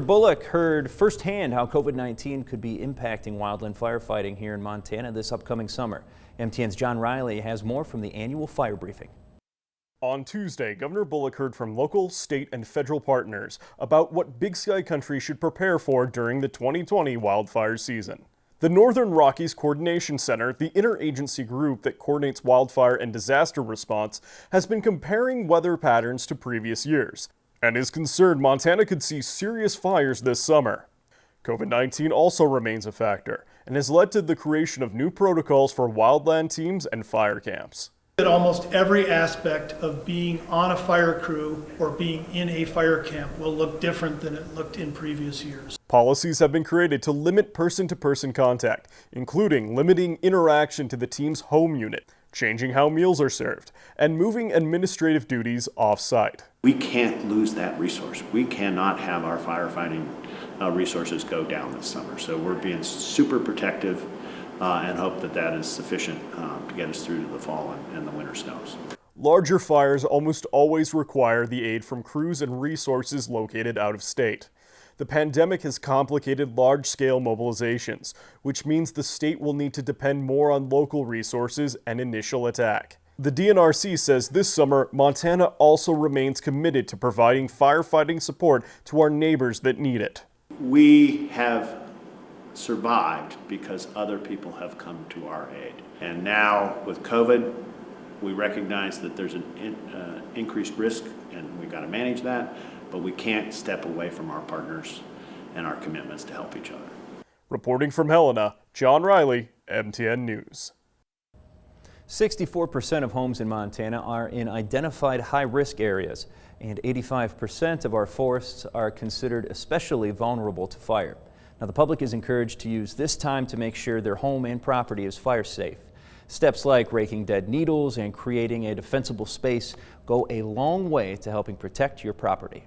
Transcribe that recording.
Bullock heard firsthand how COVID-19 could be impacting wildland firefighting here in Montana this upcoming summer. MTN's John Riley has more from the annual fire briefing. On Tuesday, Governor Bullock heard from local, state, and federal partners about what Big Sky Country should prepare for during the 2020 wildfire season. The Northern Rockies Coordination Center, the interagency group that coordinates wildfire and disaster response, has been comparing weather patterns to previous years and is concerned Montana could see serious fires this summer. COVID-19 also remains a factor and has led to the creation of new protocols for wildland teams and fire camps. That almost every aspect of being on a fire crew or being in a fire camp will look different than it looked in previous years. Policies have been created to limit person-to-person contact, including limiting interaction to the team's home unit, changing how meals are served, and moving administrative duties off-site. We can't lose that resource. We cannot have our firefighting resources go down this summer. So we're being super protective and hope that that is sufficient to get us through to the fall and the winter snows. Larger fires almost always require the aid from crews and resources located out of state. The pandemic has complicated large-scale mobilizations, which means the state will need to depend more on local resources and initial attack. The DNRC says this summer, Montana also remains committed to providing firefighting support to our neighbors that need it. We have survived because other people have come to our aid. And now with COVID, we recognize that there's an increased risk and we've got to manage that, but we can't step away from our partners and our commitments to help each other. Reporting from Helena, John Riley, MTN News. 64% of homes in Montana are in identified high-risk areas, and 85% of our forests are considered especially vulnerable to fire. Now, the public is encouraged to use this time to make sure their home and property is fire safe. Steps like raking dead needles and creating a defensible space go a long way to helping protect your property.